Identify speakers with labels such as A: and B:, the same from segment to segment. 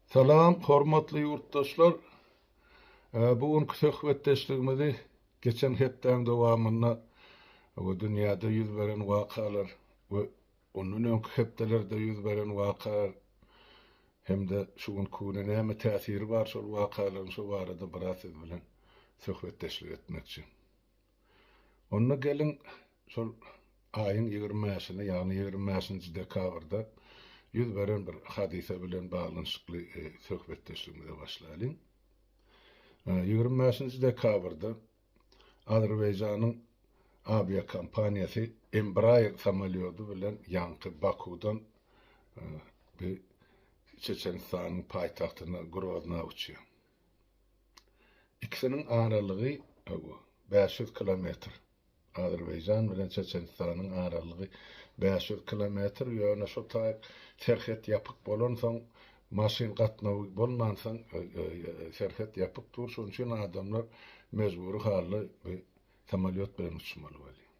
A: Salam, hormatly yurttaşlar. Bugün söhbetleştigimizi geçen hepden dowamında dünyada yüz beren wakalar we onun öňkü hepdelerde yüz beren wakalar hemde şugun kune näme täsiri bar şol wakalaryň şu barada biraz siz bilen söhbetleşik etmekçi. Onna gelin şol aýyň 20-syny, ýagny 20-nji dekabrda yüz beren bir hadise bilen baglanyşykly söhbetleşigimize başlaýalyň. 20 dekabrda Azerbaycan'ın avia kampaniyası Embraer samolyotu bilen ýanky Bakudan bir Çeçenistan'ın paytahtyna Grozna uçýar. İkisinin aralygy 500 kilometr. Azerbaycan bilen Çeçenistan'ın aralygy 500 kilometr. Ýöne şo taýyp serhet ýapyk bolan soň maşyn gatnawy bolmansaň serhet ýapyp dur, şoň üçin adamlar mejburi halda samolyot bilen uçmaly bolýar.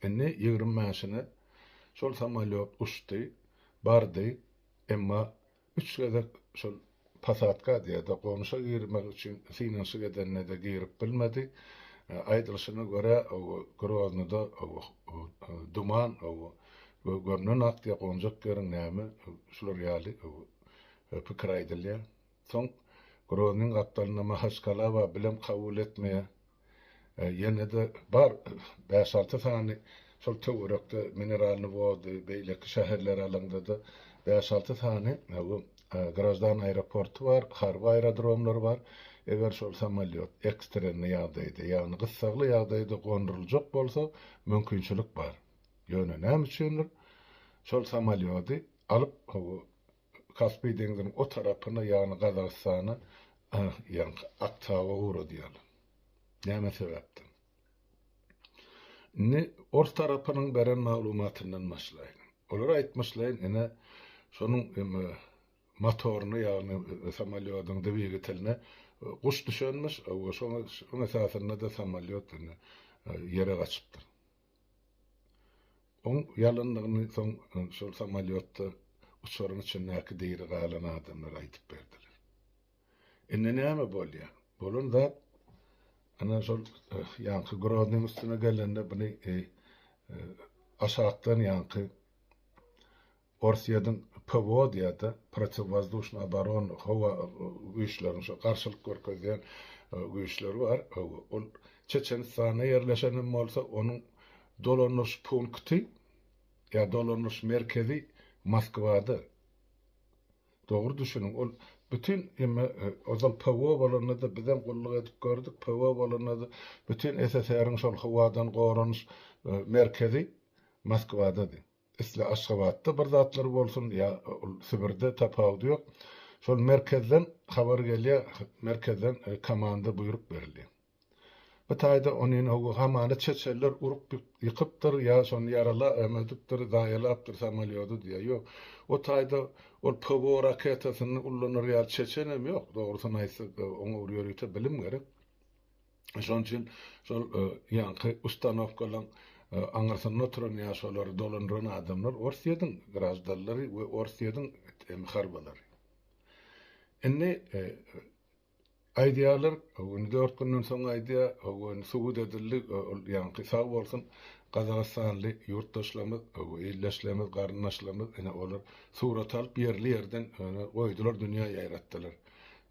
A: Indi 20-syny şol samolyot uçdy, bardy, emma 3 gezek şol pasatka diýe-de gomuşa girmek üçin sinäsi gedenne de girip bilmedi. Aýdylyşyna görä Groznada duman görünen akdiýa gonjak geren näme şular ýaly pikir aýdylýar. Soň Groznyň gapdalyna Mahaçkalava bilen kabul etmeýär. Ýene de bar 5-6 sany şol töwerekde mineralny wody beýleki şäherler alanda da 5-6 sany Grozdan aeroportu var, harby aerodromlary var. Eger şol samolyot ekstremli ýagdaýda, ýagny gyssagly ýagdaýda gonduruljak bolsa, mümkinçilik bar. Ýöne näme üçindir? Şol samolyoty alyp Kaspy deňiziniň o tarapyna, ýagny Gazagystana, ýa-ni Aktawa uğradylar. Näme sebäpden? Ne ors tarapynyň beren maglumatyndan başlaýyn. Olar aýtmaşlaýyn, ene şonuň motoruny, ýagny samolyotyň dibigitiline guş düşenmiş, şoň esasynda da samolyot ýere gaçypdyr. On ýalynlygyny soň şol samolyotda uçarın için näki diýri galan adamlar aýtyp berdiler. Indi näme bolýar? Bolun da ana şol ýanky Groznyň üstüne gelende buny aşagdan ýanky Orsiýadan PVO diýär-de, protivwazdушный оборон howa güýçleriniň şo garşylyk görkezýän güýçleri bar. Ol Çeçenistana ýerleşen bolsa, onuň dolanýan punkty ýa dolanýan merkezi Moskwada. Dogry düşünün, ol bütün ozal PVO bolanada bizden gullyk edip gördük. PVO bolanada bütün SSR'ň şol howadan goranyş merkezi Moskwadadyr. Isla Aşgabatda bir zatlar bolsun ýa Sibirde tapawdy ýok. Şol merkezden habar gelýär, merkezden komanda buyruk berilýär. Bu taýda onuň hamana çeçeller urup ýykypdyr ýa şonu ýarala emedipdir, daýalapdyr samolyoty diýär. Ýok, o taýda ol PVO raketasyny ullanýar ýa çeçenem ýok. Dogrusyny aýtsak, oňa urýarýa bilim gerek. Şoň üçin şol ýanky ustanowkalar aňarsyny oturan ýa şolary dolandyran adamlar Orsiýadyň grazdallary we Orsiýadyň harbalary. Indi aýdýarlar, 4 günden soň aýdýa, suwud edildi, ýanky sag bolsun Gazagystanly ýurtdaşlarymyz, ýerleşlerimiz, garyndaşlarymyz, ene olar surat alyp ýerli ýerden goýdular, dünýä ýaratdylar.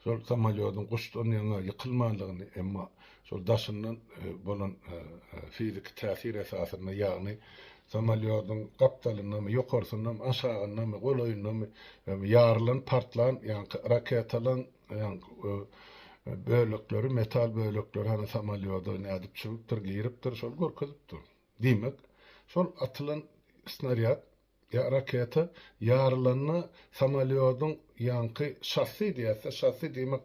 A: Şol samolyotyň guşdan ýa ýykylmanlygyny, emma şol daşyndan bolan fizik täsir esasyna, ýagny samolyotyň gapdalynyny, ýokarsynyň, aşagynyň, goloýunyň ýarylan, partlan, ýa-ni raketalan, bölekleri, metal bölekleri hani samolyoda nädip çykypdyr, giripdir, şol görkezipdir. Diýmek, şol atylan snaryat ýa raketa ýarylanyny samolyotyň ýanky şassi diýerse, şassi diýmek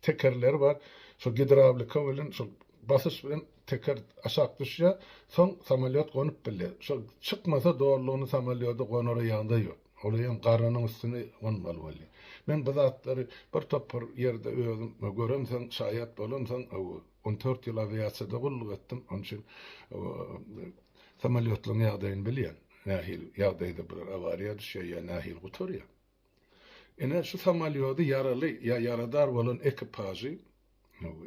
A: tekerleri bar, şol gidravlika bilen şol basyş bilen teker aşak düşýär, soň samolyot gonyp bilýär. Şol çykmasa dogrulygyny samolyoda gonary ýanda ýok. Olayam garanyň üstüne gonmaly bolýar. Men bu zatlary bir topar ýerde özüm göremsen, şaýat bolamsan, 14 ýyl aviasiýada gullyk etdim. Onuň üçin samolyotlaryň ýagdaýyny bilýän. Nähil ýagdaýda bir awariýa düşýär, nähil gutarýar. Ene şu samalyodu yaralı ya yaradar bolan ekipajı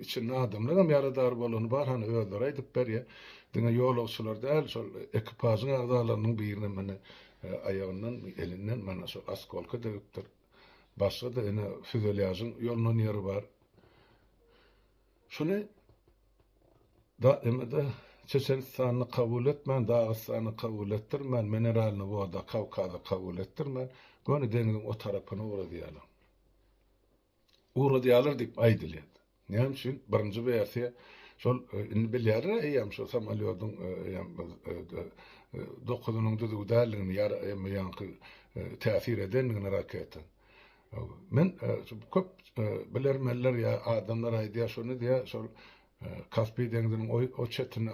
A: içinde adamlar hem yaradar bolan bar hani öldür edip berye dine yolçular değil şol ekipajın ağdalarının birine mene ayağından elinden mana şu askolka döktür. Başka da ene füzelyajın yolunun yeri var. Şunu da emede Çeçenistan'ı kabul etmen, Dağıstan'ı kabul ettirmen, mineralini bu da Kavkaz'ı kabul ettirmen, gönü denizin o tarafına uğradıyalar. Uğradıyalar deyip aydılıydı. Ne için? Birinci bir yerse, şol bilyarı eyyam şu samalyodun dokuzunun düzü dağılığını yankı tesir edenliğine raketen. Men köp bilermeller ya adamlar aydiya şunu diye şol Kaspий dengizinin o çetini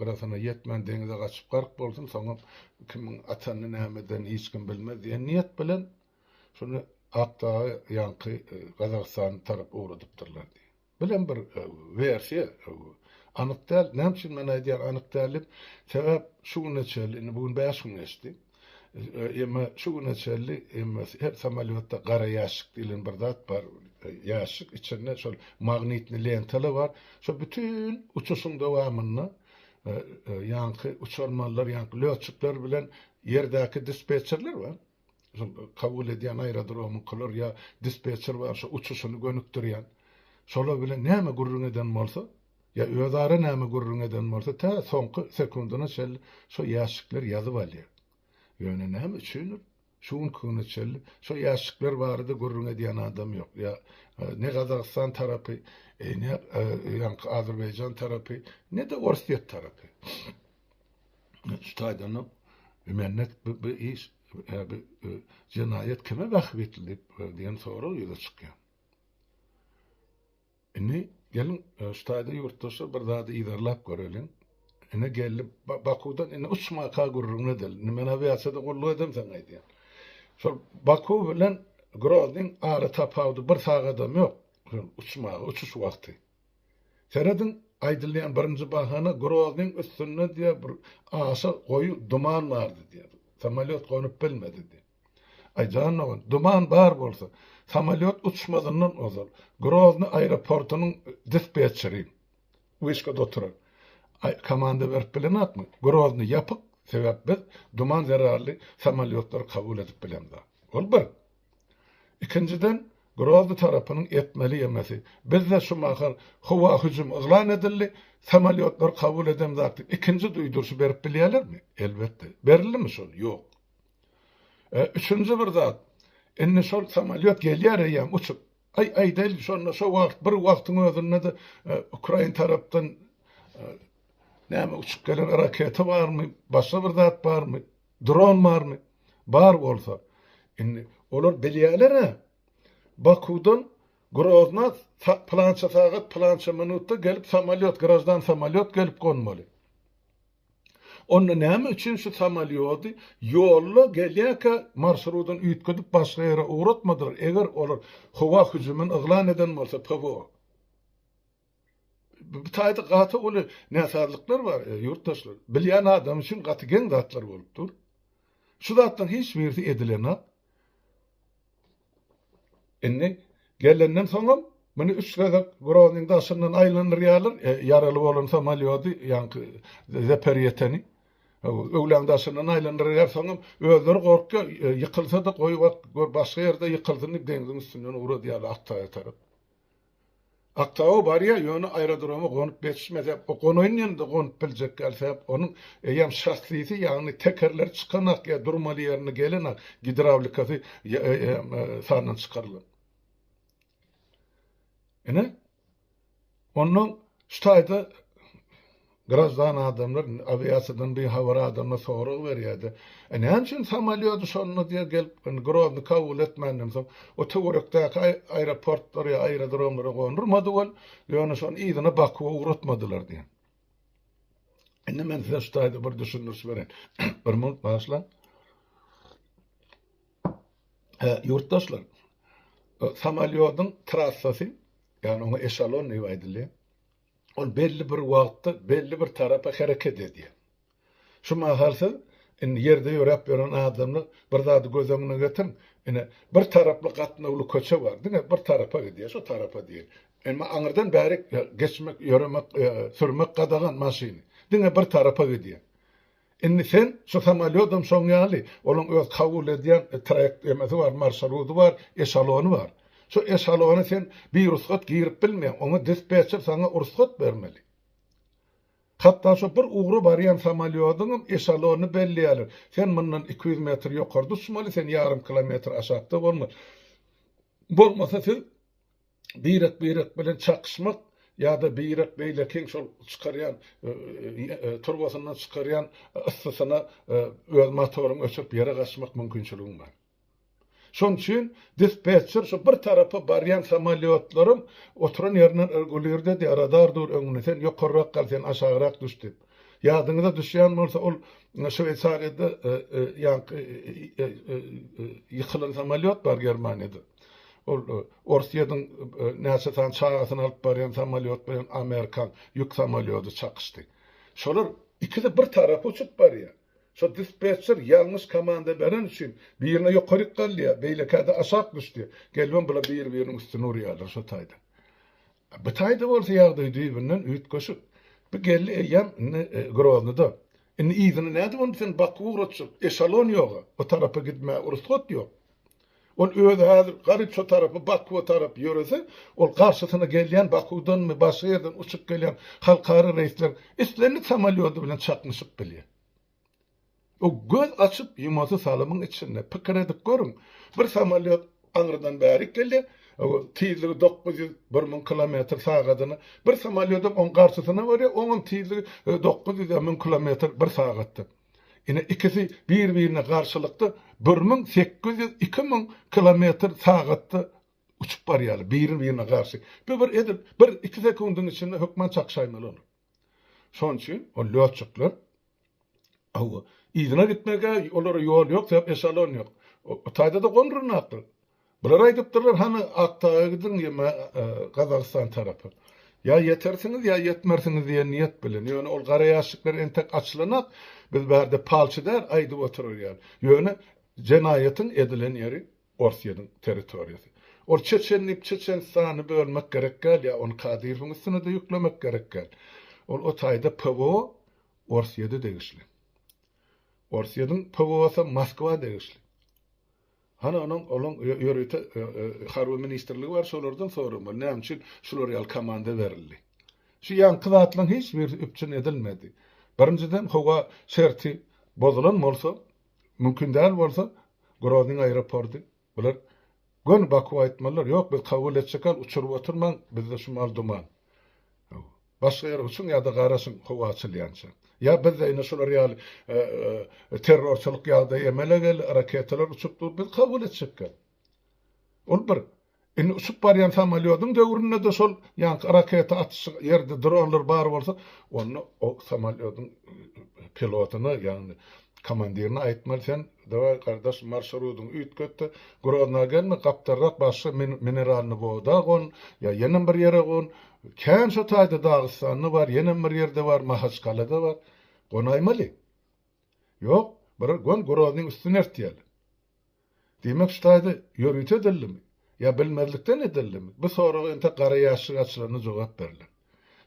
A: arasına yetmen denize kaçıp qarq bolsun, soňra kimin atanny nämeden hiç kim bilmez diye niyet bilen şunu Akdağı yankı Kazakistan tarap uğradypdyrlar diye. Bilen bir versiya anyk däl. Näme üçin men aýdýar anyk däl? Sebäp şu neçeli bugün 5 gün geçdi. Emma şu neçeli emma her samalyotda qara ýaşyk dilen bir zat bar. Ýaşyk içinde şol magnitli lentalar var. Şo bütün uçuşun dowamyny yankı uçurmalar, yankı löçükler bilen yerdäki dispetcherler var. Kabul edýän aerodromy kular ya dispetcher var, şo uçuşuny gönükdirýän. Şolar bilen näme gurrun eden bolsa, ya özara näme gurrun eden bolsa, ta soňky sekundyna şol şo ýaşyklar ýazyp alýar. Ýöne näme üçin? Şuň küni çelli, şo ýaşyklar barada gurrun edýän adam ýok. Ya ne Kazakistan tarapy, ne ýa-ni Azerbaýjan tarapy, ne de Orsiýet tarapy. Ştaýdany ümennet bu iş cinayet kime vakf edilip diyen soru yola çıkıyor. Ene gelin ştaýda ýurtdaşlar bir zady idarlap görelim. Ene gelip Bakudan ene uçmaka gurrun edil. Nimen aviasiyada gollu edem sen aýdýar. Şol Baku bilen Groznyň ara tapawdy bir sagadam ýok. Uçmaga, uçuş wagty. Seredin aýdylýan birinji bahana Groznyň üstünde diýe bir aşa goýu duman bardy diýer. Samalyot konup bilmedi diye. Aycanın duman bar bolsa, samalyot uçmadığından ozal. Grozny aeroportunun dispetcheri. Uýşkada oturar. Komanda berip bilen atmy? Grozny yapyp, sebäp biz duman zararly samalyotlar kabul edip bilemdi. Ol bir. İkinciden, Grozny tarapynyň etmeli ýemesi. Bizde şu mahal howa hüjüm yglan edildi, samalyotlar kabul edemdi. İkinci duýdurşy berip bilýärlermi? Elbetde. Berilimi şol? Ýok. Üçüncü bir zat. Enne şol samalyot gelýär ýa uçup. Ay del şonda şo wagt bir wagtyň özünde de Ukraina tarapdan näme uçup gelen raketa barmy? Başga bir zat barmy? Dron barmy? Bar bolsa. Enne olar bilýärler. Bakudan Grozna plança sagat plança minutda gelip samalyot, garajdan samalyot gelip konmaly. Onda näme üçin şu samalyody ýolla gelýärkä marşrutyny üýtgedip başga ýere uğratmadylar. Eger olar howa hüjümini yglan eden bolsa PWO. Bu taýda gaty oly näsadlyklar var, ýurtdaşlar. Bilýän adam üçin gaty gen zatlar bolupdyr. Şu zatdan hiç birisi edilen enne gelenden soňra meni üç gadak Groznyň daşyndan aýlandyrýarlar, yaraly bolan samalyody ýa-ni Zaporizhzhyny öwlen daşyndan aýlandyrýar soňra özleri gorkka ýykylsa da goýup başga ýerde ýykyldyny deniziň üstünden uradýar Aktaýa tarap. Aktaýa barýa ýöne aerodroma gonyp betişmezip, o gonuýun ýerinde gonyp biljek gelsep, onuň ýam şahsyýety ýa-ni tekerler çykanak ýa durmaly ýerine gelenak gidravlikasy sanyň çykarylar. Ene onun ştaýda grazdan adamlar aviasiýadan bir hawara adamna sorak berýärdi. Näme üçin samalyody şonu diýe gelip Grozny kabul etmändim soň o töwerekdäki aeroportlar ýa aerodromlara gonurmady bol, ýöne şonu ýygyna Bakuwa uğratmadylar diýen. Ene men size ştaýda bir düşündürüş beren. Bir minut başla. Ýurtdaşlar, samalyodun trassasy yani ona eşalon ne aýdylýar. Ol belli bir wagtda belli bir tarapa hareket edýär. Şu mahalda Yerde yörep veren adamı bir zady göz öňüne getir. Bir taraply gatnawly köçe var. Diňe bir tarafa gidiyor, şu tarafa diýil. Emma aňyrdan bäri geçmek, ýöremek, sürmek gadagan maşiny. Diňe bir tarafa gidiyor. Sen şu samalyodum soňýaly, olaň öz kabul edýän trajekt emesi var, marşruty var, eşalony var. Şu eşalony sen bir ruhsat girip bilmeýän, oňa dispetcher sana ruhsat bermeli. Hatta şu bir uğru baryan samalyodun eşalonu belliýärler. Sen mundan 200 metr ýokarda uçmaly, sen yarım kilometr aşağıda bolmaly. Bolmasa siz birek bilen çakışmak ya da birek beýle keň şol çykarýan turbosyndan çykarýan ıssysyna öz motoruň öçüp ýere gaçmak mümkinçiligi var. Şoň üçin dispetcher şu bir tarapy baryan samalyotlarym oturan ýerinden örgülerde de radardyr öňüne sen ýokarrak gal sen aşagyrak düş dip. Ýadyňyza düşýän bolsa ol Şweyçariýada ýykylan samalyot bar Germaniýada. Ol Orsiýadan näçe tan çagasyny alyp barýan samalyot bilen Amerikan ýük samalyoty çakışdy. Şolar ikisi bir tarapy uçup barýar. Şu dispetcher ýalňyş komanda beren üçin birine ýokaryk galýar, beýlekade aşak düşdi. Gelben bula bir-biriniň üstüne urýarlar şu taýda. Bu taýda bolsa ýagdaý düýbinden üýt goşup, bu gelli eýem Groznyda. Ýzyny näde bolsa sen Baku urutsup, eşalon ýok, o tarapa gitme urusat ýok. Ol öýde häzir garyp şu tarapy Baku tarap ýörese, ol garşysyna gelýän Bakudan mı başga ýerden uçup gelýän halkary reisler islerini samalyoty bilen çakmışyp bilýär. O göz açıp yuması salımın içinde pikir edip görün. Bir samalyot aňyrdan bäri geldi. O tizligi 900-1000 kilometr sagatyny bir samalyotun on garşysyna barýar, onuň tizligi 900-1000 kilometr bir sagatda. Ikisi bir-birine garşylykda 1800-2000 kilometr sagatda uçup barýar, bir-birine garşy. Bir 2 sekundyň içinde hökmen çakşaýmaly olur. Şoň üçin o löçükler İzine gitmege olara yol yok, sebep eşalon yok. O taýda da gondurunakdyr. Bular aýdypdyrlar, hani Aktaýa gidin ýa Gazakistan tarapy. Ya yetersiňiz ya yetmersiňiz diýen niýet bilen. Ýöne ol gara ýaşyklar entek açylanak, biz bärde palçydar aýdyp oturýar. Ýöne jenaýatyň edilen ýeri Orsiýanyň territoriýasy. Ol Çeçenistany bölmek gerek gel ya onu Kadyrowyň üstüne de ýüklemek gerek gel. Ol o taýda PWO Orsiýada degişli. Orsiýanyň PWO-sy Moskwa degişli. Hana onun ýörüte harby ministrligi var, şolardan sorulmaly. Näme üçin şolar ýal komanda berildi? Şu ýanky zatlaryň hiç bir üpçün edilmedi. Birinciden howa şerti bozulan bolsa, mümkin däl bolsa, Groznyň aeroporty. Bular gön Baku aýtmalar, ýok biz kabul etsekal uçurup oturman, bizde şu mal duman. Başga ýer üçin ýa-da garaşyň howa açylýança. Ya bizde ine şolar ýaly terrorçylyk ýagdaý emelegel raketler uçup dur, biz kabul etsekal. Ol bir uçup barýan samalyotyň döwründe de şol ýa raketa atyşy ýerde dronlar bar bolsa, onu o samalyotyň pilotyna ýani komandirini aýtmaly sen dawa gardaş marşrutyň üýtgetdi, Groznyňa gelme, gapdarrak başga mineralny boda gon, ýa ýene bir ýere gon. Kän şu taýda Dagystanyň bar, ýene bir ýerde bar, Mahaçkalada bar. Gonaýmaly. Ýok, bir gon Groznyň üstüne ertýär. Demek şu taýda ýörüte edildimi? Ya bilmezlikden edildimi? Bu soraga ente gara ýaşyk açylaryna jogap berildi.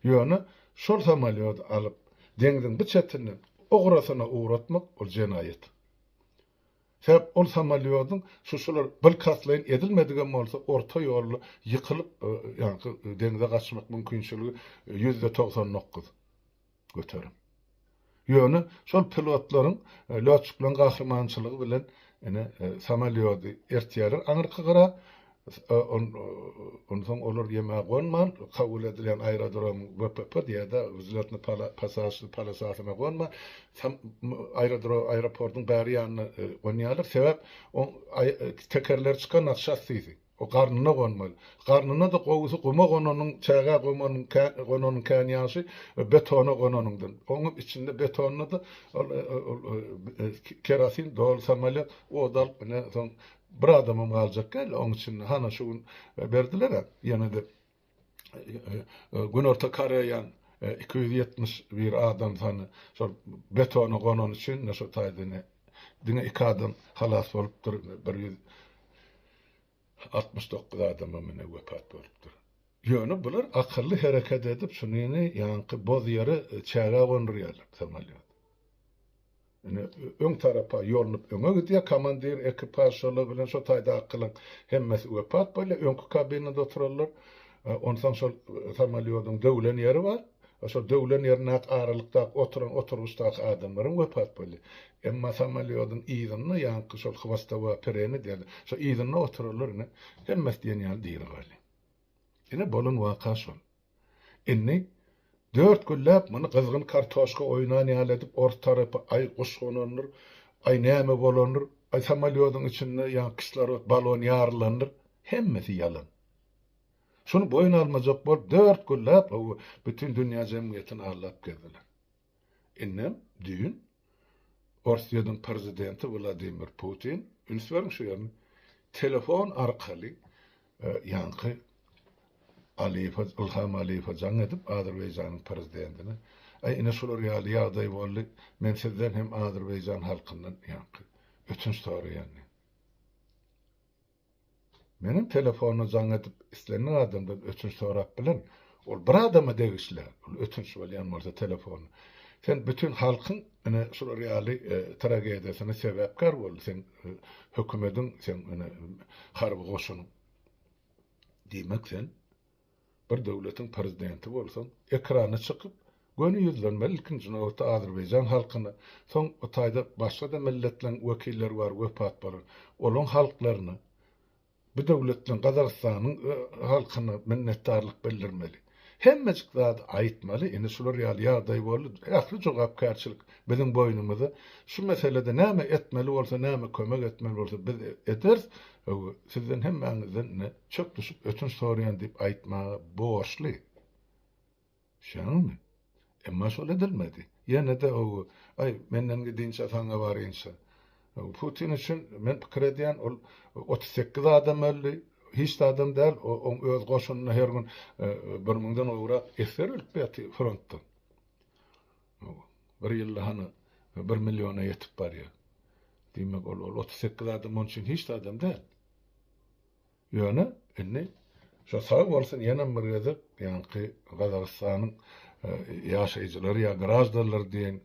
A: Ýöne şol samalyot alyp deňdiň bu çetinden ograsyna uğratmak ol jenaýet. Sebep ol samalyotyň şular bir kaslaýyn edilmedigen bolsa orta ýolly ýykylyp ýa-ni deňde gaçmak mümkinçiligi %99 göterim. Ýöne şol pilotlaryň löçüklen gahrmançylygy bilen samalyoty ertýärler aňyrky gara ondan olur ýeme gonman kabul edilen aerodrom WPP diýede özletni palasasyna gonma aeroportyň bäri ýanyna gonýarlar sebep o tekerler çykan nakşasyzy o garnyna gonmaly. Garnyna da gowusy goma gonanyň çaga gonanyň kanyasy betona gonanyňdan. Onuň içinde betonna da kerasin dol samalyot o dal ne son bir adamım galjak gel, onun için hana şu berdiler ýene de gün orta karayan 271 adam tanı şol betonu gonan üçin näşe taýdyny diňe 2 adam halas bolupdyr, 169 adama mene wepat bolupdyr. Ýöne bular akylly hereket edip şunyny ýanky boz ýere çäge gondurýarlar samolyot. Öň tarapa ýolunyp öňe gidýär, komandir ekipajylar bilen şo taýda akylan hemmesi wepat bolýar, öňkü kabinede oturarlar. Ondan şol samolyotyň döwlen ýeri bar. Şo döwlen ýerine aralykda oturan oturuşdaky adamlaryň wepat bolýar. Emma samolyotyň ýygyny ýanky şol hwastawa pereni diýerler. Şo ýygyna oturarlar, hemmesi diýen ýaly diýer gali. Ine bolan waka şol. Inni 4 güllap muny gyzgyn kartoşka oýnan ýaly edip orta tarapy ay guşgonandyr, ay näme bolandyr, ay samolyotyň içinde ýa kislorod balon ýarlandyr, hemmesi ýalan. Şunu boyun almajak bol 4 güllap bütün dünýä jemgyýetini arlap geldiler. Innem düýün Russiýanyň prezidenti Vladimir Putin ünswerň şu ýerine telefon arkaly ýanky Ilham Aliyev'e can edip Azerbaycan'ın prezidentine ine şular ýaly ýagdaý boldy, men sizden hem Azerbaycan halkyndan ýanky ötünç soraýan. Menin telefonu can edip islenin adamdan ötünç sorap bilen ol bir adama degişler. Ol ötünç bolýan bolsa telefonu. Sen bütün halkın ine şular ýaly tragediýasyna sebäpkar boldy. Sen hökümetiň sen ine harby goşunyň diýmek sen bir döwletiň prezidenti bolsaň, ekrana çykyp, göni ýüzlenmeli ilkinji nowatda Azerbaycan halkyna, soň o taýda başga da milletleň wekiller bar, wepat bar. Olaň halklaryny bu döwletleň Gazagystanyň halkyna minnetdarlyk bildirmeli. Hemmejik zat aýtmaly, ine şular ýaly ýagdaý boldy. Ähli jogapkarçylyk biziň boýnumyzda şu meselede näme etmeli bolsa, näme kömek etmeli bolsa biz ederiz. Sizden hemmäňizden çök düşüp ötünç soraýan diýip aýtmagy borçly. Şäňmi? Emma şol edilmedi. Ýene de ay menden gidinçe saňa barýança. Putin üçin men pikir edýän ol 38 adam öldü. Hiç adam däl, o öz goşunyna her gün 1000-den owra eser ölüp frontdan. Bir ýylda hany 1 milliona ýetip barýar. Diýmek ol 38 adam üçin hiç adam däl. Ýöne inni şo sag bolsun ýene bir gezip ýanky Gazagystanyň ýaşaýjylary ýa grajdanlar diýen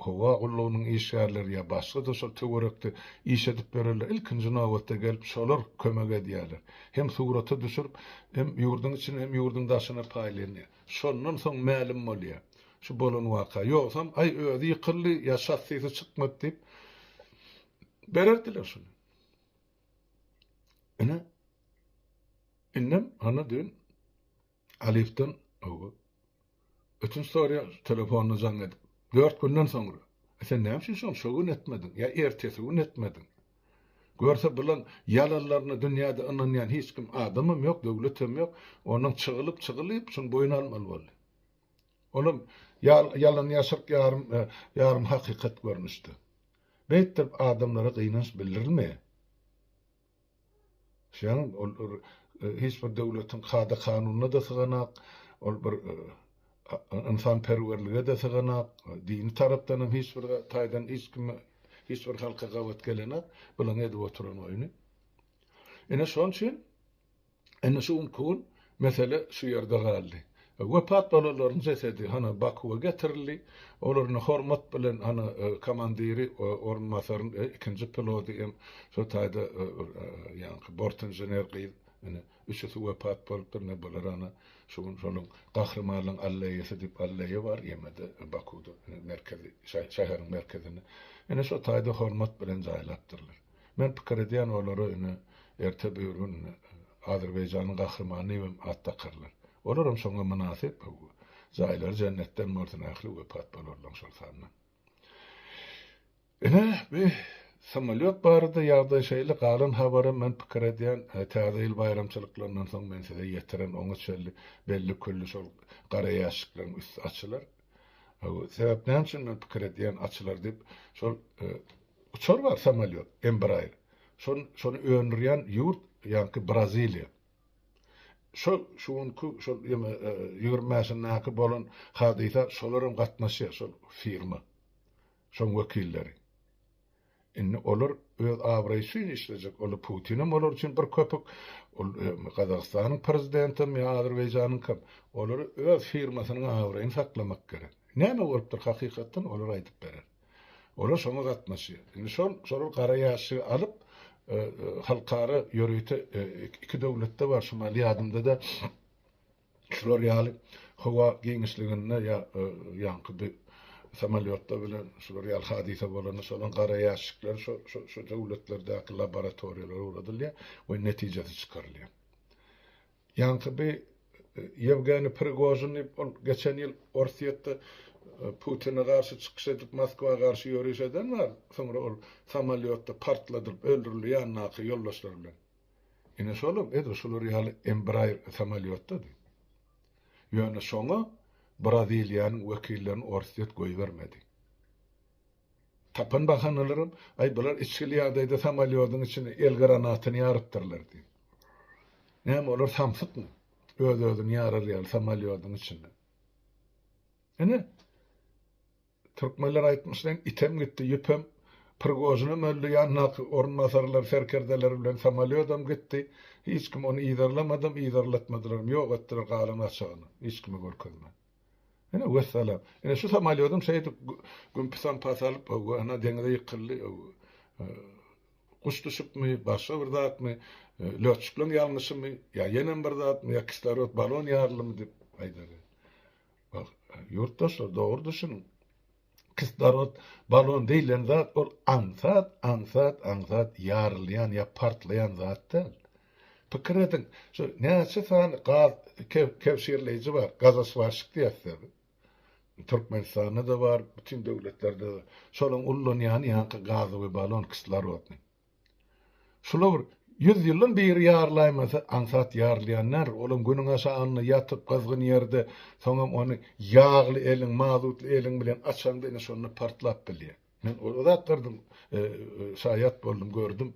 A: howa gullugynyň işgärleri ýa başga da şol töwerekde iş edip bererler. Ilkinji nowatda gelip şolar kömek edýärler. Hem suraty düşürip, hem ýurduň içine hem ýurduň daşyna paýlanýar. Şondan soň ma'lum bolýar. Şu bolan waka ýoksam ay özi ýykyldy ýa şahsiýeti çykmady diýip bererdiler şunu. Innem ana dün Alif'ten ötün soruya telefonunu can edip 4 günden sonra sen näme şol şogun etmedin ya ertesi gün etmedin. Görse bulan yalanlarını dünýäde ynanýan hiç kim adamym ýok, döwletim ýok, onuň çygylyp şun boyun almaly boldy. Onuň yalan ýaşyk ýarym hakykat görnüşdi. Beýtip adamlara gynanç bildirilmeýär. Şäň hiç bir döwletiň hada kanunyna da syganak, ol bir insan perwerlige de syganak, dini tarapdan hiç bir taýdan hiç bir halka gawat gelenek, bulan edip oturan oýny. Ene şoň üçin ene şu kun mesele şu ýerde galdy. Wepat bolalaryň jesedi hana Bakuwa getirildi. Olaryny hormat bilen hana komandiri ornmasaryň ikinji piloty şu taýda ýanky bort inžener gyýyp ene üçüsi wepat bolupdyr ne bolar ana şonuň gahrymanlygyň allaýysy diýip allaýy bar ýemede Bakuda merkezi şäheriň merkezine ene şu taýda hormat bilen jaýlapdyrlar. Men pikir edýän olary ene erte bir gün Azerbaýjanyň gahrymany we atdakyrlar. Olaram şoňa münasip jaýlar jennetden mordan ähli wepat bolarlar şol sandan. Ene bir samolyot barada ýagdaý şeýle galan habary men pikir edýän täze ýyl bayramçylyklaryndan soň men size ýetiren oňa şeýle belli külli şol gara ýaşyklaryň üst açylar. Sebäp näme üçin men pikir edýän açylar diýip şol uçar bar samolyot Embraer. Şonu öňürýän ýurt ýanky Braziliýa. şuunku şol yürmäsindäki bolan hadisa şolaryň gatnaşy şol firma, şol wekilleri. Inni olar öz abraýsyny işlejek, ol Putinim olar üçin bir köpük, ol Gazagstanyň prezidentim ýa Azerbaýjanyň kim, olar öz firmasynyň abraýyny saklamak gerek. Näme bolupdyr hakykatdan olar aýdyp berer. Olar şoňa gatnaşy. Indi şol gara ýaşy alyp halkara ýörüýte iki döwletde bar, Şumaly ýadymda da şular ýaly hawa geňişliginde ýa samalyotda bilen şular ýaly hadisa bolany şolan gara ýaşyklar şu döwletlerdäki laboratoriýalara uradylýar we netijesi çykarylýar. Ýa-ni Yevgeni Prigozhin geçen ýyl Orsiýetde Putin'e karşı çıkış edip Moskva'ya karşı yürüyüş eden var. Sonra o samalyotda partladıp öldürülüyor anlaki yoldaşlarıyla. Yine şolum, şolar ýaly Embraer samalyotda. Ýöne şoňa Braziliýanyň wekillerini Orsiýet goý bermedi. Tapan bakanlarym, bular içkili ýagdaýda samalyotyň içine el granatyny ýarypdyrlar diýip. Näme olar samsykmy? Öz-özüni ýararýar samalyotyň içinde. Türkmenler aýtmyşlar, item gitdi, ýüpem Prigozhinim öldü, ýannaky ornmasarlar, serkerdeler bilen samalyodam gitdi. Hiç kim onu ýydarlatmadylar, ýok etdiler galan açygyny. Hiç kimi görkezmedi. Vesselam. Şu samalyodam şeýdi gümpisan pasalyp, ana deňize ýykyldy. Kuş düşüpmi, başga bir zatmy, löçüklen ýalňyşymy, ýa ýene bir zatmy, ýa kislorod balon ýarlymy dip aýdary. Bak, ýurtdaşlar dogry düşünün. Kislorod balon diýilen zat ol ansat ýarylýan ýa partlaýan zat däl. Pikir edin, şu näçe san gaz kevşirleýici bar, gazoswaşyk diýerler. Türkmenistanda da var, bütün döwletlerde de. Şolaň ullanýan ýa gazy we balon kislorodny. Şular 100 ýyldan beri ýarlaýmasa ansat ýarlayanlar, olam günüň aşagyny ýatyp gazgyn ýerde, soňam onu ýagly eliň, mazutly eliň bilen açanda ene şonu partlap bilýär. Men o zatlardan şaýat boldum, gördüm.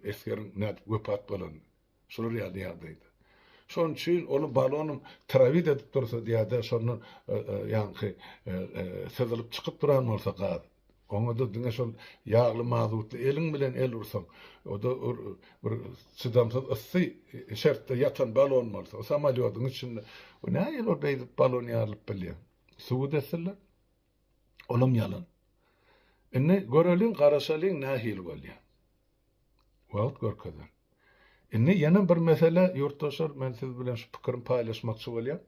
A: Eskerin näde wepat bolan. Şular ýadyýardydy. Şoň üçin onu balonum travit edip dursa diýerde şonu ýa-ni sezilyp çykyp duran bolsa gaz. Oňa da diňe şol ýagly mazutly eliň bilen el ursaň, o da bir çydamsaz ysy şertde ýatan balon bolsa, o samalyotyň içinde o näýe ol beýdip balon ýarylyp bilýär. Suw desirler, olam ýalan. Indi göreliň, garaşalyň nähil bolýar. Wagt görkezler. Indi ýene bir mesele ýurtdaşlar, men siz bilen şu pikirimi paýlaşmakçy bolýar.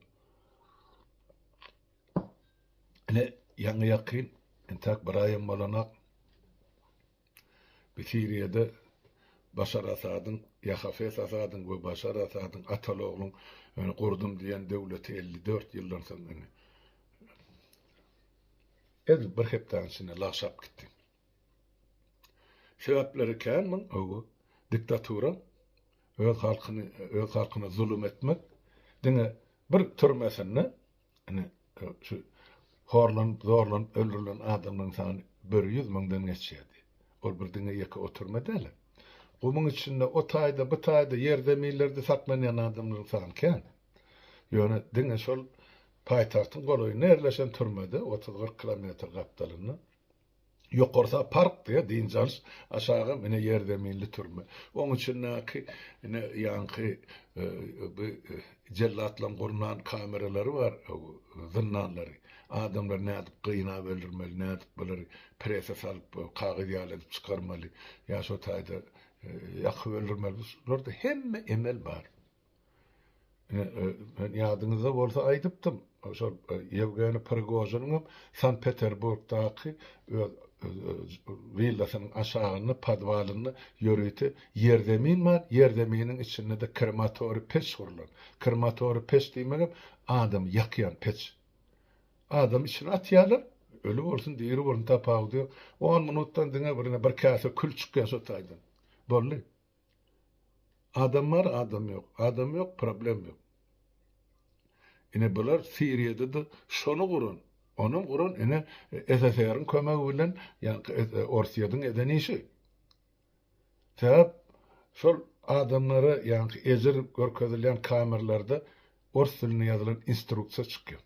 A: Ine ýaňy ýakyn entak bir aýam bolanak Siriýede Başar Asadyň, Hafez Asadyň we Başar Asadyň atalogluň gurdum diýen döwleti 54 ýyldan soň bir hepden içine laşap gitdi. Sebepleri känmi? O diktatura, öz halkyny zulüm etmek, diňe bir türmesinde şu zorlan öldürülen adamın sany 100 000'dan geçýärdi. Ol bir diňe ýeke oturmadaly. Omuň içinde o taýda, bu taýda ýerde millerde satmanýan adamlaryň sany kän. Ýöne diňe şol paýtagtyň goloýuna ýerleşen türmede 30-40 kilometr gapdalyny ýokarsa park diye diýinjälis aşağı mene ýerde milli türme. Oň üçinki ýa-ni jellatlan gurnan kameralary bar, zyndanlary. Adamlar nädip gynap öldürmeli, nädip bolary presse salyp kagyd ýalyp çykarmaly, ýa şo taýda ýakyp öldürmeli. Şurada hemme emel bar. Men ýadyňyzda bolsa aýdypdym. Şol Yevgeni Prigozhinim Sankt Peterburgdaky villasynyň aşagyny, podwalyny ýörüýti ýerdemin bar, ýerdeminiň içinde de krematori peç gurulýar. Krematori peç diýmegem adam ýakýan peç. Adam içine atýarlar, ölü bolsun, diýeri bolsun tapagy diýip, 10 minutdan diňe bir kase kül çykýan şo taýdan. Bolly. Adam var, adam ýok. Adam ýok, problem ýok. Ine bular Siriýede de şonu gurun. Onun gurun ine SSR'ın kömegi bilen ýa Orsiýadyň edeni işi. Sebäp şol adamlara yani ezer görkezilýän kameralarda ors diline ýazylan instruksiýa çykýar.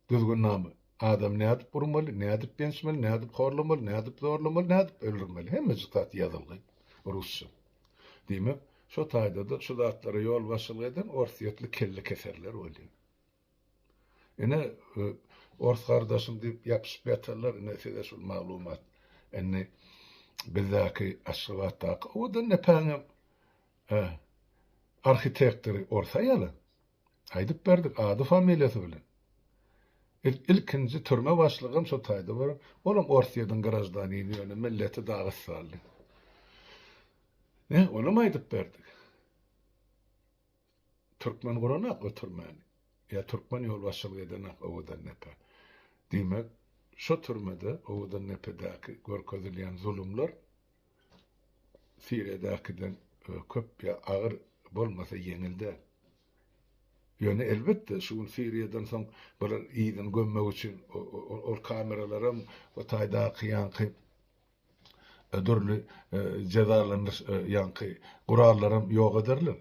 A: Düzgün namy. Adam nädip burmaly, nädip bençmeli, nädip horlamaly, nädip zorlamaly, nädip öldürmeli. Hemme zat ýazyldy rusça. Diýmek, şo taýda da şu zatlara ýol başylyk eden orsiýetli kelle keserler bolýar. Ene ors gardaşym diýip ýapyşyp ýatarlar, ene size şu maglumat. Ene bizdäki aşgabatda o da nepäňe arhitektori orsa ýaly. Aýdyp berdik ady familiýasy bilen. İlkinci türme başlığım şu taýda bar. Olam orsiýadan garajdanyny ýöne milleti dağıs saldy. Ne, olam aýdyp berdik. Türkmen guranak o türmeni. Ya Türkmen ýol başçylyk edenak owadan nepe. Diýmek, şu türmede owadan nepedäki görkezilýän zulümler Siriýadäkiden köp ýa agyr bolmasa ýeňildi. Ýöne elbetde şu Siriýadan soň bular ýygyň gömmek üçin o kameralarym o taýda ýanky ödürli cezalandyr ýanky gurallarym ýok ederler.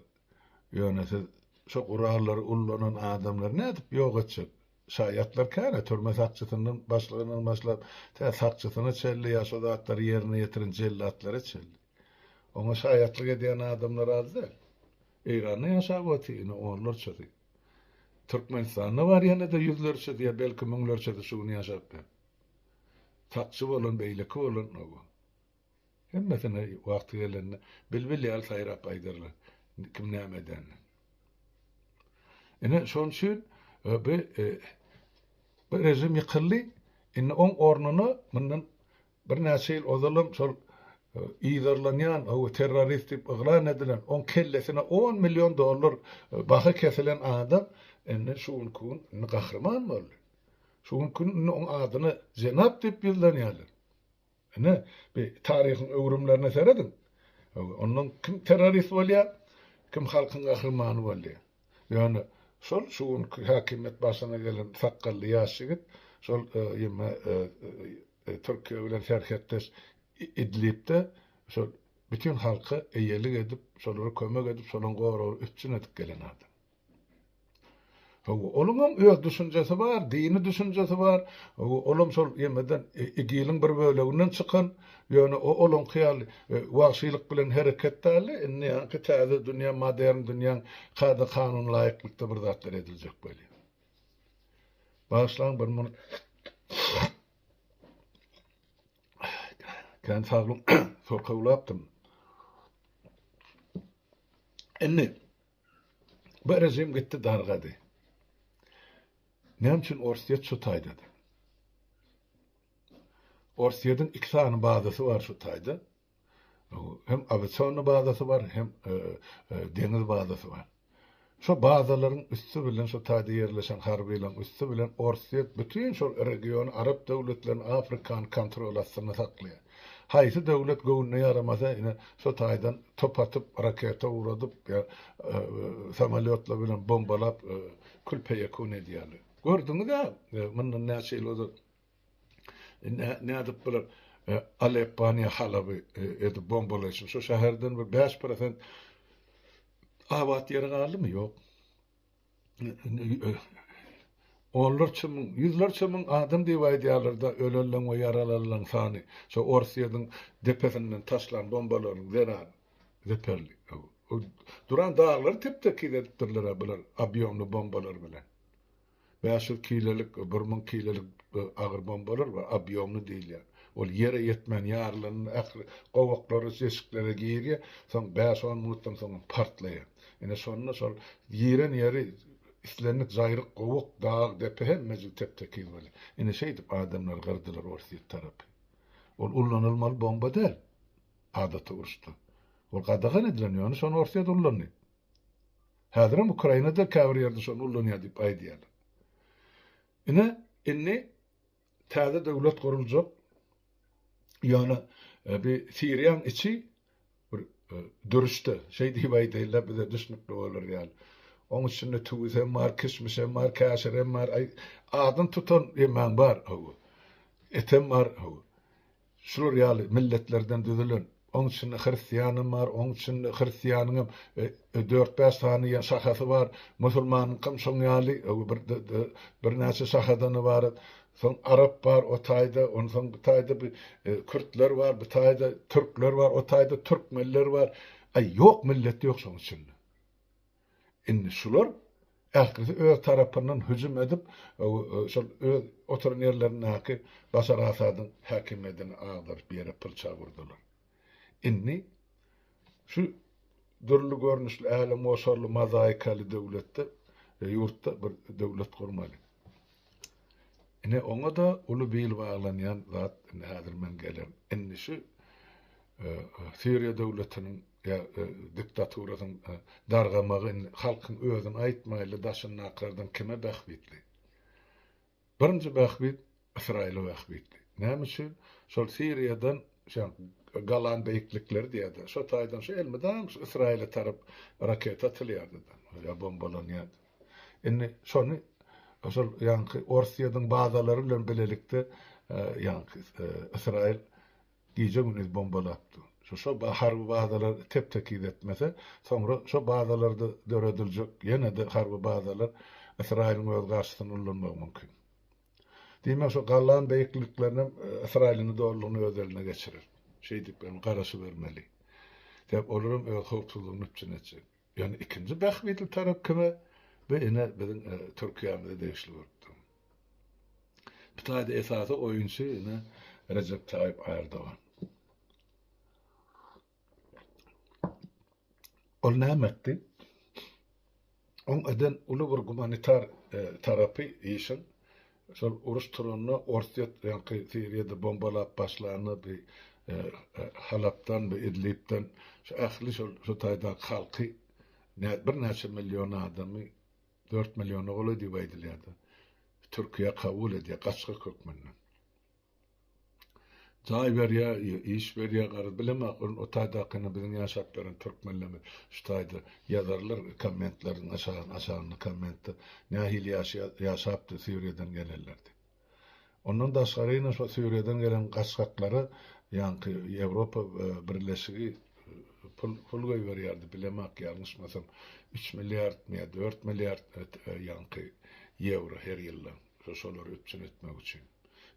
A: Ýöne şu gurallary ullanan adamlar nädip ýok etjek? Şaýatlar käne türme sakçysynyň başlygynyň başlap tä sakçysyny çelli ýaşadatlar ýerine ýetirin jellatlara çelli. Oňa şaýatlyk edýän adamlar azdy. Eýranda ýaşap otyny onlar çödi. Türkmenistanda var ýene-de ýüzlerçe diýe belki müňlerçe de şuny ýaşap. Sakçy bolan beýleki bolan o. Hemmesine wagty gelende bilbil ýal saýrap aýdyrlar. Kim nämeden. Ene şoň üçin bu rejim ýykyldy. Ine oň ornuny mundan bir näçe ýyl ozalym şol ýyzarlanýan o terrorist diýip yglan edilen on kellesine 10 milyon dollar baha kesilen adam ene şunkun gahrman boldy. Şunkun on adyny Zenap diýip ýyzlanýarlar. Ene bir taryhyň öwrümlerine seredin. Ondan kim terrorist bolýar, kim halkyň gahrmany bolýar. Ýani şol şuň häkimet başyna gelen sakgally ýaşygyt şol ýeme Türkiýe bilen serhetdeş İdlib'de şol bütün halky eýelik edip, şolary kömek edip, şolaň gowragy üçin edip gelen adam. Olumam öz düşünjesi var, dini düşünjesi var. Olum şol ýemeden igiliň bir bölüginden çykan, ýöne olum hyýal wagşylyk bilen hereketdäli, indi ýa-ni täze dünýä, modern dünýäň kada kanun laýyklykda bir zatlar ediljek bolýar. Başlaň bir mun kan taglum sokawlapdym. Indi bu rejim gitdi dargady. Näme üçin orsiýet şu taýda? Orsiýetin iki tane bazasy bar şu taýda. Hem aviasiýon bazasy bar, hem deniz bazasy bar. Şu bazalaryň üstü bilen şu taýda ýerleşen harbylaryň üstü bilen orsiýet bütün şu region Arap döwletlerini Afrikan kontrol astyna saklaýar. Haýsy döwlet göwnüne yaramasa ine şu taýdan top atyp raketa uradyp ýa samolyotlar bilen bombalap külpeyekun edýärler. Gördüňiz-mi? Mundan näçe ýyl ozat. Nädip biler Aleppany Halaby edip bombalaýşy. Şu şäherden bir 5% awat ýeri galdymy? Ýok. Onlarça ming, yüzlerce ming adam diýip aýdýarlar da ölenleň we yaralaryň sany. Şo Orsiýadyň depesinden taşlan bombalaryň zerar zeperli. Duran dağlar teptekide edipdirler bular abiýomly bombalar bilen. 500 kilolik, 1000 kilolik agyr bombalar we abiýomly diýilýär. Ol ýere ýetmän ýarlaryň gowaklary seşiklere girýär, soň 5-10 minutdan soň partlaýar. Ene şonda şol ýeren ýeri islenlik zaýryk gowuk dağ depe hemmesi tepteki bolu. Ene şeýdip adamlar gardylar Orsiýet tarapy. Ol ullanylmaly bomba däl. Adaty uruşdy. Ol gadagan edilen ýöne şonu Orsiýet ullanýar. Häzirim Ukrainada käbir ýerde şonu ullanýar diýip aýdýarlar. Ene täze döwlet guruljak. Ýöne bir Siriýanyň içi bir dürüşde şey diýip aýdýarlar, bize düşnükli bolar ýaly. Onun içinde tüwüz hem var, kişmiş hem var, käşir hem var. Adın tutan yemen var. Etem var. Şular ýaly milletlerden düzülen Onun için Hristiyanım var, onun için Hristiyanın 4-5 tane şahası var. Musulmanın kam soňaly bir näçe şahadany var. Soň Arap var, o taýda, onun soň bu taýda bir Kürtler var, bu taýda Türkler var, o taýda Türkmenler var. Ay yok millet yok soň için. Inni şular ähkisi öz tarapyndan hüjüm edip şol oturan ýerlerine Başar Asad'ın häkimiyetini agdaryp berip pul çagurdylar. Inni şu dürlü görnüşlü äli moşarly mozaikaly döwletde ýurtda bir döwlet gurmaly. Ine oňa da uly beýil baglanýan zat häzir men gelen. Inni şu Suriýa döwletiniň diktaturasyň dargamagy halkyň özüni aýtmaýly daşyny akrardan kime bähbitli? Birinji bähbit Israýla bähbitli. Näme üçin? Şol Suriýadan galan beýiklikleri diýdi. Şo taýdan şu elmeden Israýla tarap raket atylýardy. Ya bombalanýardy. Inni şonu şol ýanky Orsiýadyň bazalary bilen bilelikde ýanky Israýl giýje güni bombalapdy. Şo harby bazalar tep-tekid etmese, soňra şo bazalarda dörediljek ýene de harby bazalar Israýlyň öz garşysyna ulanmagy mümkin. Diýmek şo galan beýikliklerini Israýlyň doğrulugyny öz eline geçirir. Diýip ben garaşy bermeli. Dep olurum öz howpsuzlygyny üçinçi. Ýani ikinji bähbitli tarap kime? Ve ene bizim Türkiýede değişli bolupdy. Bu taýda esasy oýunçy ene Recep Tayyip Erdoğan. Ol nämetdi? On eden uly bir humanitar tarapy işin şol uruş turunu Orsiýa ýa-ni Siriýede bombalap başlany bir Halapdan bir Idlibden şu ähli şu taýda halky bir näçe milyon adamy 4 milyon oğlu diýip aýdylýardy. Türkiýe kabul edýär gaçky kökmenden. Jaý berýär, iş berýär, gary bilemek o taýdakyny biziň ýaşaplaryn türkmenlemi şu taýda ýazarlar kommentlerini aşagyny kommentde nähili ýaşapdy Suriýadan gelenlerdi. Ondan daşgaryna şu Suriýadan gelen gaçkaklary ýanky Ýewropa birleşigi pul berýärdi bilemek ýalňyşmasam 3 milyard mı 4 milyard ýanky euro her ýylda şolary üçin etmek üçin.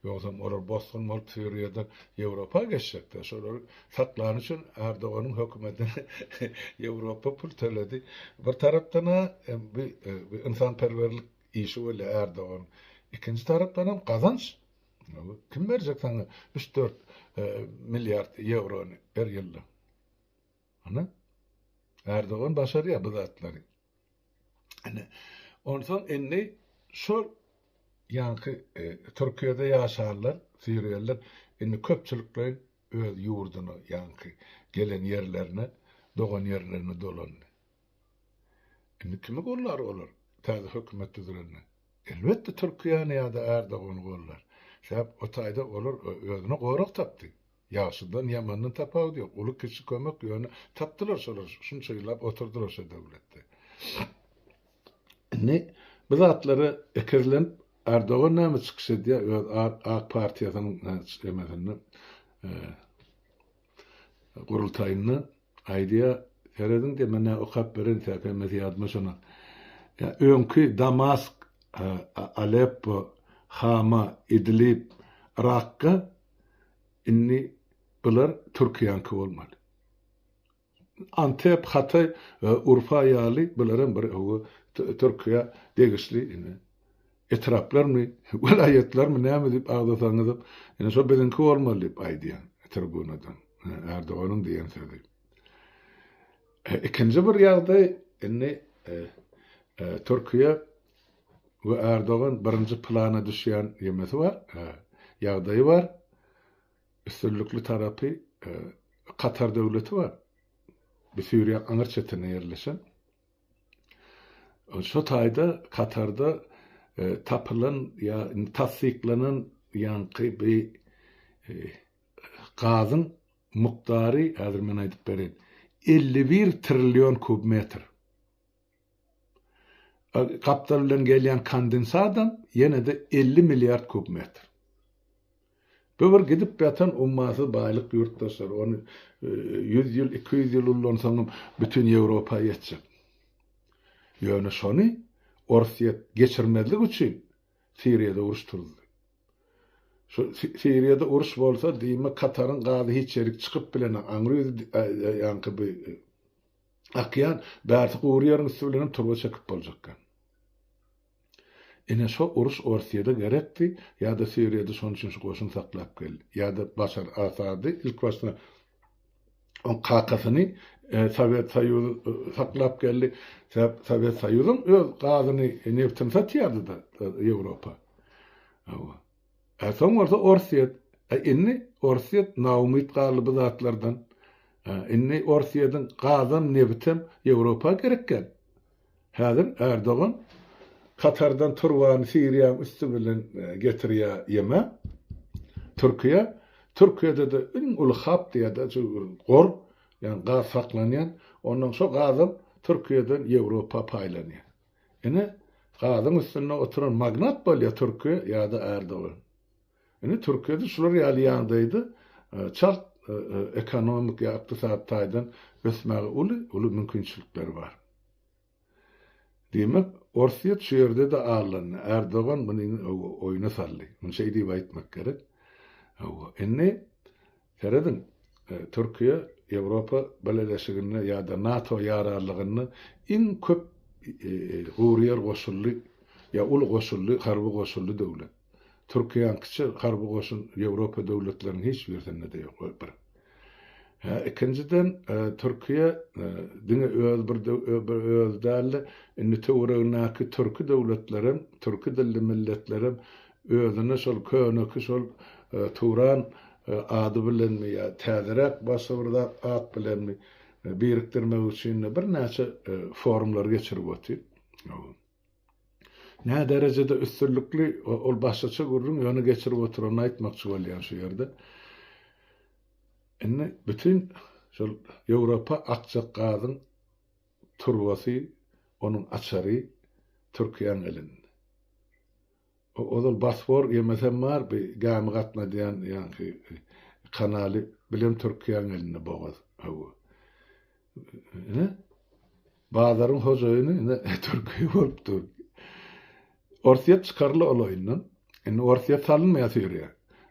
A: Ýogsa olar Boston Suriýadan Ýewropa geçecekler. Şolary saklany üçin Erdoğan'ın hökümeti Ýewropa pul төлedi. Bir tarapdan bir insanperwerlik işi öyle Erdoğan. İkinci tarapdan hem kazanç. Kim verecek sana 3-4 milyar euro her ýylda? Ana? Erdoğan başarýar bu zatlary. Ana ondan enni şol ýanky Türkiýede ýaşarlar, Suriýalılar enni köpçülikle öz ýurduny ýanky gelen ýerlerine, dogan ýerlerine dolandy. Enni kimi gollar olar? Täze hökümet düzülenine. Elbetde Türkiýany ýa-da Erdoğan gollar. Sebäp o taýda olar özüne gorak tapdy. Ýaşydan ýamandan tapawdy ýok. Uly kişi kömek ýöne tapdylar şolar. Şunça ýyllap oturdylar şo döwletde. Ne bu zatlary ekirlenip Erdoğan näme çykyş edýär? AK partiýasynyň emesini gurultaýyny aýdýar. Seredin de mene okap beren täpemesi ýazmaşyna. Ya öňkü Damask, Aleppo, Hama, Idlib, Rakka inni bular Türkiýanky bolmaly. Antep, Hatay, Urfa ýaly bularym bir Türkiýa degişli ini. Etraplarmy, vilayetlermi näme diýip agdasaňyz, ene şo bizinki bolmaly diýip aýdýar tribunadan. Erdoğan'ın diýen sözi. İkinci bir ýagdaý inni Türkiýe we Erdoğan birinji plana düşýän ýemesi bar, ýagdaýy bar. Üstünlükli tarapy Katar döwleti bar. Bir Suriýa aňyr çetine ýerleşen. Şo taýda Katarda tapılan ya tasdiklanan ýanky bir gazın muqdary häzir men aýdyp beren 51 trilyon kubmetr. Kaptal bilen gelýän kondensadan ýene de 50 milyard kubmetr. Böber gidip yatan umması baylık yurttaşlar. Onu 100 yıl, 200 yıl ondan sonra bütün Avrupa yetecek. Ýöne şonu Orsiýet geçirmezlik üçin Siriýede uruş turdy. Şu Siriýede uruş bolsa diýme Kataryň gazy hiç ýerik çykyp bilen aňryz ýanky bir akyan bäri gurýaryň üstünden turba çekip boljakkan. Ene şo uruş Orsiýede gerekdi, ýa-da Siriýede şonuň üçin şu goşun saklap geldi. Ýa-da Başar Asady ilk başta on kakasyny Sovet Soýuzy saklap geldi. Sovet Soýuzyň öz gazyny neftin satýardy da Ýewropa. Soň bolsa Orsiýet, inni Orsiýet naumyt galyby zatlardan, inni Orsiýetin gazan neftim Ýewropa gerekken. Häzir Erdogan Katardan turwan Siriýa üstü bilen getirýär ýeme. Türkiýede de iň uly hap diýdi, gor, ýani gaz saklanýan, ondan şo gazym Türkiýeden Ýewropa paýlanýar. Ene gazyň üstüne oturan magnat bolýar Türkiýe ýa-da Erdogan. Ene Türkiýede şular ýalyýandydy, çart ekonomik ýa ykdysat taýdan ösmäge uly mümkinçilikler bar. Demek Orsiýet şu ýerde de ağırlandı. Erdogan bunu oyuna sally. Bunu şey diýip aýtmak gerek. Enne teredin Türkiýe Ýewropa Belleşigine ýa-da NATO ýararlygyny iň köp gurýar goşully ýa uly goşully, harby goşully döwlet. Türkiýanyň kiçi harby goşun Ýewropa döwletleriniň hiç birisinde de ýok. İkinciden Türkiye dine öz däli inni töwregindäki türki döwletlerim, türki dilli milletlerim özüne şol könöki şol Turan ady bilenmi ýa täzerek başyrda ad bilenmi birikdirmek üçin bir näçe forumlar geçirip ötdi. Nä derejede üstünlikli ol başçy gurrun ýöne geçirip oturan aýtmakçy bolýan şu ýerde. Enne bütün şol Ýewropa akçak gazyň turbasy, onuň açary Türkiýanyň elinde. Odal Bosfor ýemesem bar bir gamy gatma diýen ýa-ni kanaly bilen Türkiýanyň elinde bogaz. Ne? Bazaryň hojaýyny Türkiýe bolupdy. Orsiýet çykarly olaýyndan, enne Orsiýet salynmaýar Siriýa.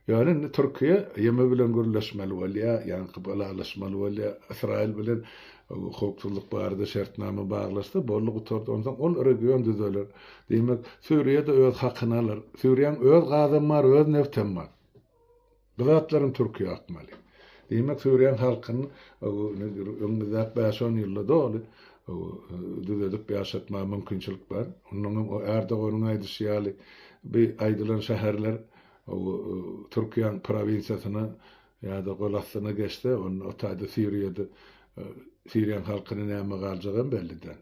A: Yani Türkiye yeme bilen gürleşmeli bolýar, ýani gybalalaşmaly bolýar. Israil bilen hukukçuluk barada şertname baglaşdy, bollyg oturdy. Ondan ol region düzeler. Demek Suriýede öz hakyny alar. Suriýanyň öz gazyny bar, öz neftem bar. Bu zatlaryň Türkiýe akmaly. Demek Suriýanyň halkyny öňüňizde 5-10 ýylda doly düzelip ýaşatma mümkinçilik bar. Onuň Erdoganyň aýdyşy bir aýdylan şäherler Türkiýanyň provinsiýasyna ýa-da golasyna geçdi. Onu otaýda Siriýede Siriýanyň halkyny näme galjagan belliden.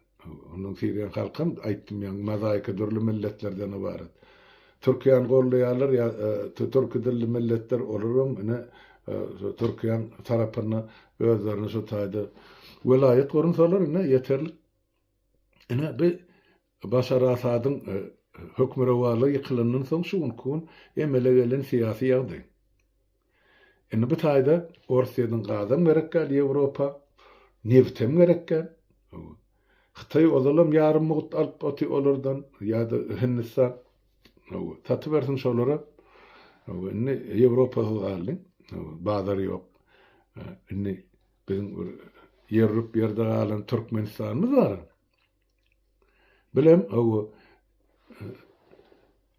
A: Onuň Siriýanyň halkyn aýtdym ýa mozaika dürli milletlerden ibaret. Türkiýanyň gollaýarlar ýa türk dilli milletler olaram ine Türkiýanyň tarapyna özlerini şu taýda welayet gorunsalar ine ýeterli. Ine bir Başar Asadyň hükmürewarly ýykylandan soň şu gün emele gelen syýasy ýagdaý. Ene bu taýda Orsiýanyň gazyň gerekkä Ýewropa neftem gerekkä. Hytaý ozalam ýarym mugt alyp oty olardan ýa-da Hindistan taty bersin şolara. Ene Ýewropa galy bazary ýok. Ene bizim ýerrup ýerde galan Türkmenistanymyz bar. Bilem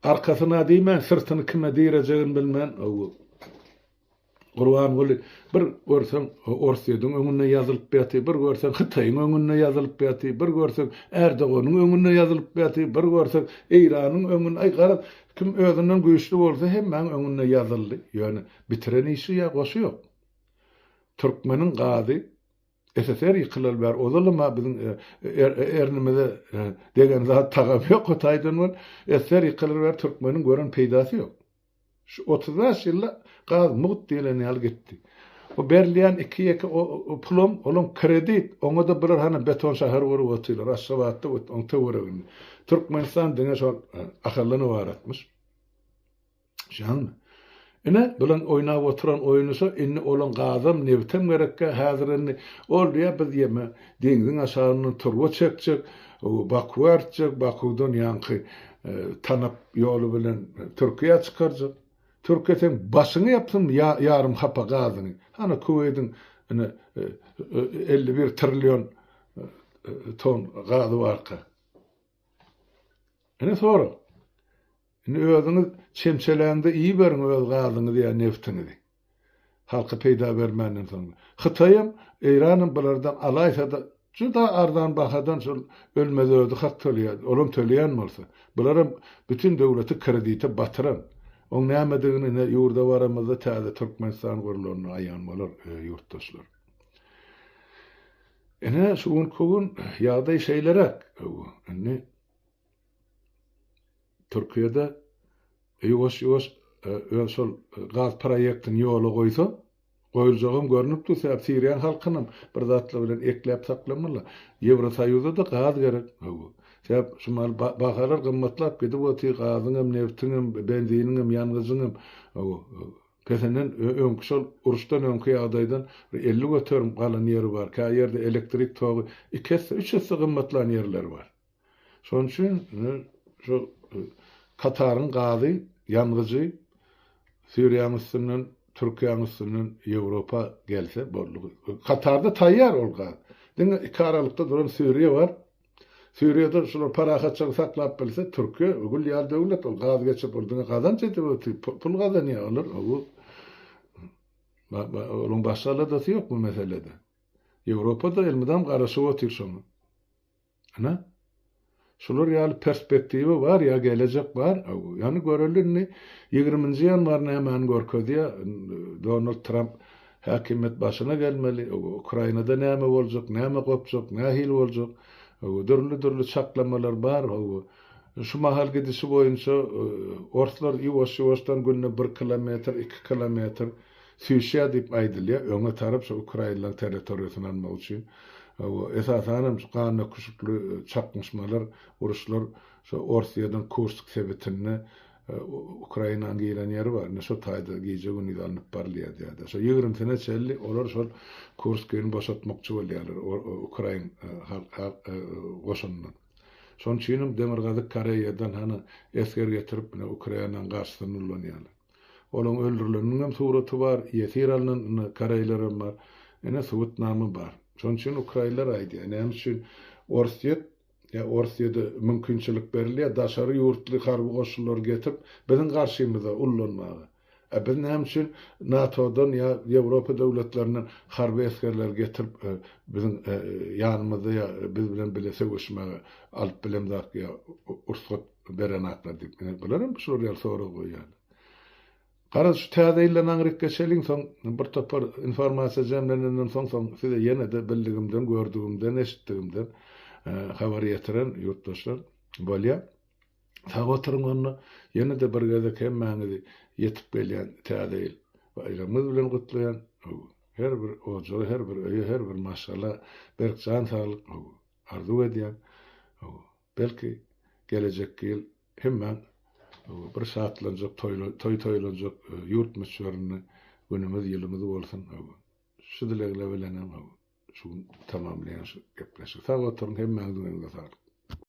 A: arkasyna diýmän, sırtyny kime diýerejegini bilmän, Gurban bolu bir görsen Orsiýanyň öňünde ýazylyp ýaty, bir görsen Hytaýyň öňünde ýazylyp ýaty, bir görsen Erdoganyň öňünde ýazylyp ýaty, bir görsen Eýranyň öňünde aýgarap kim özünden güýçli bolsa hemmäň öňünde ýazyldy. Ýöne bitiren işi ýa goşy ýok. Türkmeniň gazy SSR ýykylar bar. Ozalama bizim ernimede degen zat tagap ýok, Hytaýdan bol SSR ýykylar bar, Türkmeniň gören peýdasy ýok. Şu 30 ýylda gaz mugt diýilen ýal gitdi. O berliýän 2 o pulum, olum kredit, oňa da bir hana beton şäher borup otylar, Aşgabatda oň töwereginde. Türkmenistan diňe şol akallany baratmyş. Şanmy? Ine bulan oynap oturan oyunusa inni olan gazam nebtem gerekke häzirini ol diye biz yeme deňiziň aşagyny turwa çekjek, Baku artjak, Bakudan ýanky tanap ýolu bilen Türkiýe çykarjak. Türkiýeň başyny ýapsyn ýarym hapa gazyny. Hana Kuweyt'in 51 trilyon ton gazy barka. Ine sonra özüňiz çemçelende iyi berin öz gazyňyzy ýa neftinizi. Halka peýda bermänden soň. Hytaýym Eýranyň bulardan alaýsa da juda ardan bahadan şol ölmede öldü hak tölýär. Olam tölýän bolsa, bularym bütün döwleti kredite batyran. Oň nämedigini ne ýurda baramyzda täze Türkmenistan gurularyny aýan bolar ýurtdaşlar. Ene şuun kogun ýagdaý şeýlerek. Ene Türkiýede ýoş şol gaz proýektini ýola goýsa, goýuljagym görnüpdi. Säp Siriýa halkynyň bir zatly bilen ekläp saklanmalar. Ýewrosoýuzda da gaz gerek. Säp şumal bahalar gymmatlap gidip oty gazyňam, neftiňem, benziniňem, ýangyzyňam kesenden öňküşol uruşdan öňkü ýagdaýdan 50 götürüm galan ýeri bar. Ka ýerde elektrik togy 2-3 gymmatlan ýerler bar. Şoň üçin şu Kataryň gazy, ýangyzy Suriýanyň üstünden, Türkiýanyň üstünden Ýewropa gelse boldy. Katarda taýýar ol gaz. Diňe iki aralykda duran Suriýa bar. Suriýada şular parahatçyk saklap bilse Türkiýe ögül ýa döwlet ol gaz geçip boldyňa gazan çetip pul gazan ýa alır. Onun başarılı da yok bu meselede. Ýewropada elmidam garaşyp otyr şonu. Ana şular ýaly perspektiwi bar ýa gelecek bar. Ýani görelini 20-nji ýanwaryna hemen görkezýär. Donald Trump häkimet başyna gelmeli. Ukrainada näme boljak, näme gopjak, nähil boljak. Dürli çaklamalar bar. Şu mahal gidişi boýunça ortlar ýuwaş-ýuwaşdan günne 1 kilometr, 2 kilometr süýşýär diýip aýdylýar. Öňe tarap şu Ukrainalyň territoriýasyny almak üçin. Esasanam gana küçükli çakmışmalar, uruşlar şu Orsiýadan Kursk sebetinde Ukrainanyň giren ýeri bar. Şu taýda gije güni alınıp barlýar diýär. Şu 20 sene çelli olar şol Kurskyn boşatmakçy bolýarlar Ukrain goşundan. Şoň üçin demir gazyk Koreýadan hany esker getirip Ukrainanyň garşysyny ulanýarlar. Olaň öldürileniniň hem suraty bar, ýetiralnyň Koreýlerim bar. Ene suwut namy bar. Şoň üçin Ukrainler aýdy. Näme üçin Orsiýada mümkinçilik berilýär, daşary ýurtly harby goşullar getip biziň garşymyza ullanmagy. Biz näme üçin NATO'dan ýa Ýewropa döwletlerinden harby eskerler getirip biziň ýanymyzda ýa biz bilen birleşik söwüşmäge alyp bilemdak ýa ursat beren atlar diýip bilerim şu ýaly sorak goýýar. Garaz şu täzeyle naňryk geçeliň soň bir topar informasiýa jemlenenden soň size ýene de bildigimden, gördügimden, eşitdigimden habar ýetiren ýurtdaşlar bolýar. Sag oturyň onu ýene de bir gezek hemmäňizi ýetip gelýän täzeil baýramyz bilen gutlaýan her bir ojo, her bir öýe, her bir maşala berkjan saglyk arzu edýän. Belki gelecek ýyl hemmäň bir saatlanjak toýlanjak ýurt meşhuryny günümiz ýylymyz bolsun. Şu dilegle bilenem şu tamamlayan şu gepleşik. Sag oturyň hemmäňiziň